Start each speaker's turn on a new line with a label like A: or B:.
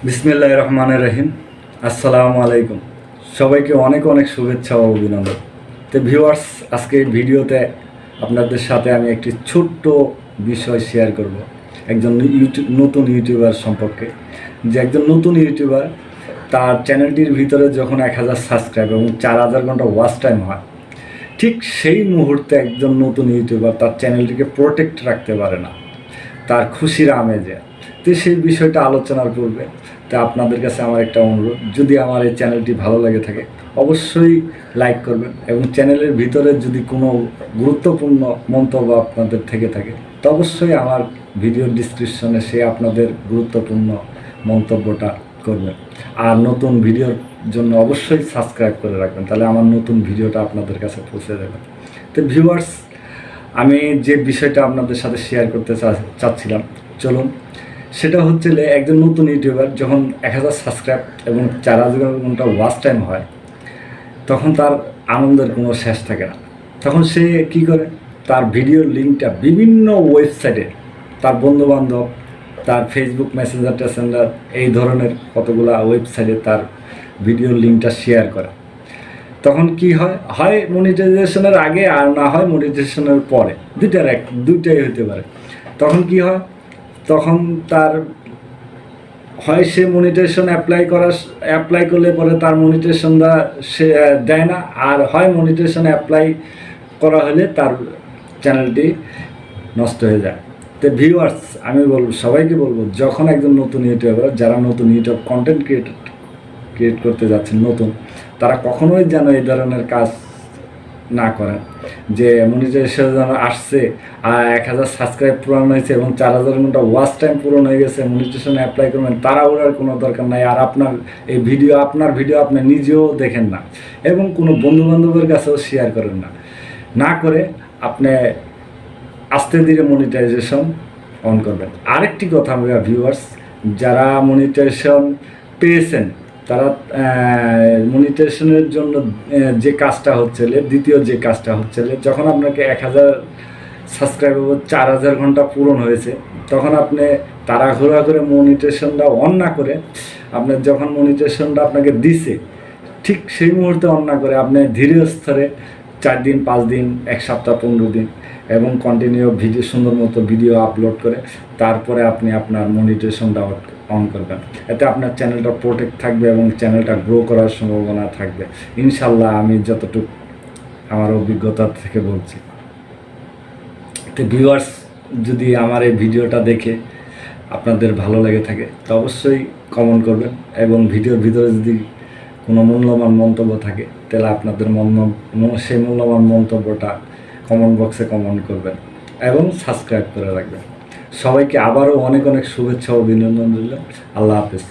A: বিসমিল্লাহির রহমানির রহিম। আসসালামু আলাইকুম। সবাইকে অনেক অনেক শুভেচ্ছা ও অভিনন্দন। তো ভিউয়ার্স, আজকে এই ভিডিওতে আপনাদের সাথে আমি একটি ছোট্ট বিষয় শেয়ার করব একজন নতুন ইউটিউবার সম্পর্কে। যে একজন নতুন ইউটিউবার, তার চ্যানেলটির ভিতরে যখন 1000 সাবস্ক্রাইব এবং 4000 ঘন্টা ওয়াচ টাইম হয়, ঠিক সেই মুহূর্তে একজন নতুন ইউটিউবার তার চ্যানেলটিকে প্রোটেক্ট রাখতে পারে না, তার খুশির আমেজে। তো সেই বিষয়টা আলোচনার পূর্বে তা আপনাদের কাছে আমার একটা অনুরোধ, যদি আমার এই চ্যানেলটি ভালো লাগে থাকে অবশ্যই লাইক করবেন, এবং চ্যানেলের ভিতরে যদি কোনো গুরুত্বপূর্ণ মন্তব্য আপনাদের থেকে থাকে তো অবশ্যই আমার ভিডিওর ডিসক্রিপশনে সে আপনাদের গুরুত্বপূর্ণ মন্তব্যটা করবেন। আর নতুন ভিডিওর জন্য অবশ্যই সাবস্ক্রাইব করে রাখবেন, তাহলে আমার নতুন ভিডিওটা আপনাদের কাছে পৌঁছে যাবে। তো ভিউয়ার্স, আমি যে বিষয়টা আপনাদের সাথে শেয়ার করতে চাচ্ছিলাম, চলুন। সেটা হচ্ছে একজন নতুন ইউটিউবার যখন 1000 সাবস্ক্রাইব এবং 4000 ঘন্টা ওয়াচ টাইম হয়, তখন তার আনন্দের কোনো শেষ থাকে না। তখন সে কী করে, তার ভিডিওর লিঙ্কটা বিভিন্ন ওয়েবসাইটে, তার বন্ধুবান্ধব, তার ফেসবুক মেসেঞ্জার টেসেঞ্জার, এই ধরনের কতগুলো ওয়েবসাইটে তার ভিডিওর লিঙ্কটা শেয়ার করে। তখন কি হয়, হয় মনিটাইজেশনের আগে আর না হয় মনিটাইজেশনের পরে, দুইটাই হতে পারে। তখন কি হয়, তখন তার হয় সে মনিটাইজেশন অ্যাপ্লাই করলে পরে তার মনিটাইজেশনটা সে দেয় না, আর হয় মনিটাইজেশন অ্যাপ্লাই করা হলে তার চ্যানেলটি নষ্ট হয়ে যায়। তো ভিউয়ার্স, আমি সবাইকে বলবো, যখন একজন নতুন ইউটিউবার, যারা নতুন ইউটিউব কন্টেন্ট ক্রিয়েট করতে যাচ্ছেন নতুন, তারা কখনোই যেন এই ধরনের কাজ না করেন। যে মনিটাইজেশন আসছে আর 1000 সাবস্ক্রাইব পূরণ হয়েছে এবং 4000 ঘন্টা ওয়াচ টাইম পূরণ হয়ে গেছে, মনিটাইজেশন অ্যাপ্লাই করবেন, তারা ওরার কোনো দরকার নাই। আর আপনার ভিডিও আপনি নিজেও দেখেন না এবং কোনো বন্ধুবান্ধবের কাছেও শেয়ার করেন না করে আপনি আস্তে ধীরে মনিটাইজেশন অন করবেন। আরেকটি কথা ভিউয়ার্স, যারা মনিটাইজেশন পেয়েছেন, তারা মনিটাইজেশনের জন্য যে কাজটা হচ্ছে, দ্বিতীয় যে কাজটা হচ্ছে, যখন আপনাকে 1000 সাবস্ক্রাইব 4000 ঘন্টা পূরণ হয়েছে, তখন আপনি তাড়াহুড়া করে মনিটাইজেশনটা অন না করে, আপনার যখন মনিটাইজেশনটা আপনাকে দিছে ঠিক সেই মুহূর্তে অন না করে আপনি ধীরে স্তরে 4 দিন 5 দিন 1 সপ্তাহ 15 দিন এবং কন্টিনিউ সুন্দর মতো ভিডিও আপলোড করে তারপরে আপনি আপনার মনিটাইজেশনটা অন করবেন। এতে আপনার চ্যানেলটা প্রোটেক্ট থাকবে এবং চ্যানেলটা গ্রো করার সম্ভাবনা থাকবে ইনশাল্লাহ, আমি যতটুকু আমার অভিজ্ঞতা থেকে বলছি। তো ভিউয়ার্স, যদি আমার এই ভিডিওটা দেখে আপনাদের ভালো লেগে থাকে তো অবশ্যই কমেন্ট করবেন, এবং ভিডিওর ভিতরে যদি কোনো মূল্যবান মন্তব্য থাকে তাহলে আপনাদের সেই মূল্যবান মন্তব্যটা কমেন্ট বক্সে কমেন্ট করবেন এবং সাবস্ক্রাইব করে রাখবেন। সবাইকে আবারও অনেক অনেক শুভেচ্ছা ও অভিনন্দন দিলাম। আল্লাহ হাফেজ।